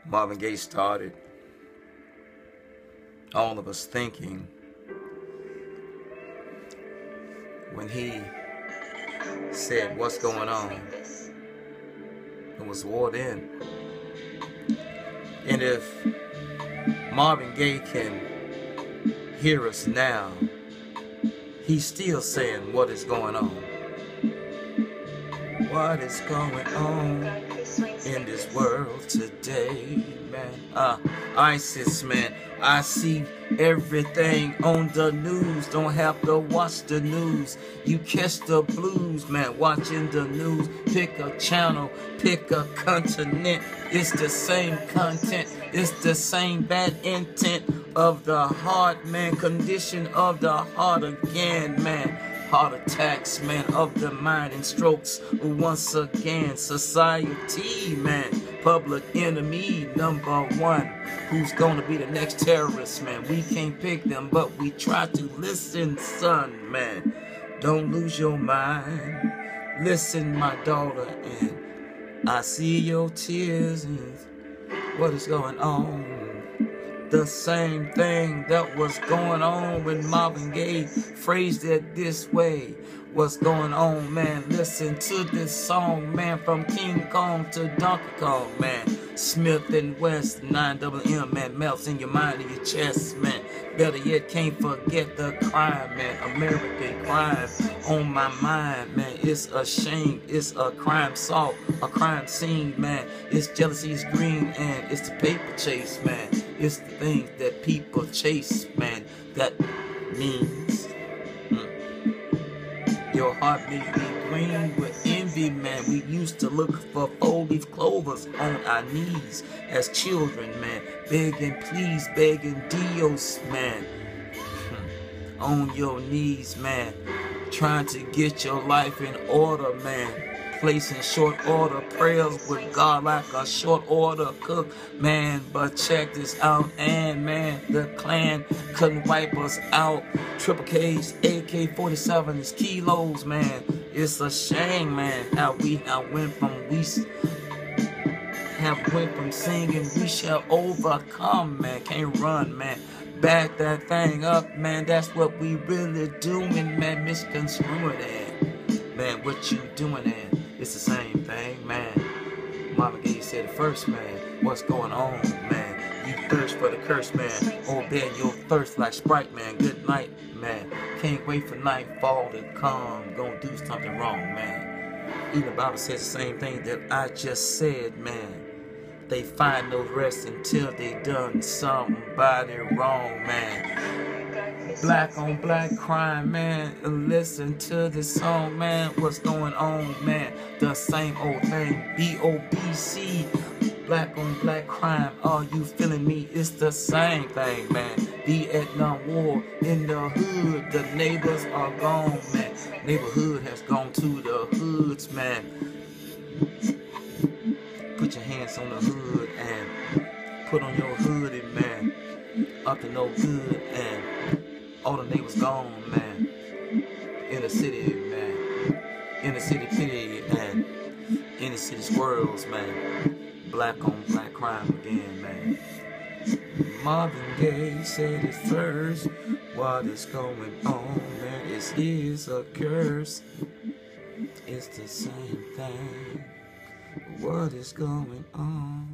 Marvin Gaye started all of us thinking when he said, "What's going on?" It was war then. And if Marvin Gaye can hear us now, he's still saying, "What is going on? What is going on in this world today, man?" ISIS, man. I see everything on the news. Don't have to watch the news. You catch the blues, man, watching the news. Pick a channel, pick a continent. It's the same content. It's the same bad intent of the heart, man. Condition of the heart again, man. Heart attacks, man, of the mind and strokes once again. Society, man, public enemy #1. Who's gonna be the next terrorist, man? We can't pick them, but we try to listen, son, man. Don't lose your mind. Listen, my daughter, and I see your tears and what is going on. The same thing that was going on when Marvin Gaye phrased it this way. What's going on, man? Listen to this song, man, from King Kong to Donkey Kong, man. Smith and West, 9MM, man, melts in your mind and your chest, man. Better yet, can't forget the crime, man. American crime on my mind, man. It's a shame, it's a crime solved, a crime scene, man. It's jealousy, it's green, and it's the paper chase, man. It's the things that people chase, man. That means your heart may be green with envy, man. We used to look for 4-leaf clovers on our knees as children, man. Begging, please, begging Dios, man. On your knees, man. Trying to get your life in order, man. Placing short order prayers with God like a short order cook, man. But check this out, and man, the Klan couldn't wipe us out. Triple K's, AK-47s, kilos, man. It's a shame, man, how we went from singing "We Shall Overcome," man. Can't run, man. Back that thing up, man. That's what we really doing, man. Misconstruing it, man. What you doing, man? It's the same thing, man. Marvin Gaye said it first, man. What's going on, man? You thirst for the curse, man. Obey your thirst like Sprite, man. Good night, man. Can't wait for nightfall to come. Gonna do something wrong, man. Even the Bible says the same thing that I just said, man. They find no rest until they done somebody wrong, man. Black on black crime, man. Listen to this song, man. What's going on, man? The same old thing. BOBC. Black on black crime. Are you feeling me? It's the same thing, man. Vietnam War in the hood. The neighbors are gone, man. Neighborhood has gone to the hoods, man. Put your hands on the hood and put on your hoodie, man. Up to no good, and all the neighbors gone, man. In the city, man. In the city pity, and in the city squirrels, man. Black on black crime again, man. Marvin Gaye said it first. What is going on, man? It is a curse. It's the same thing. What is going on?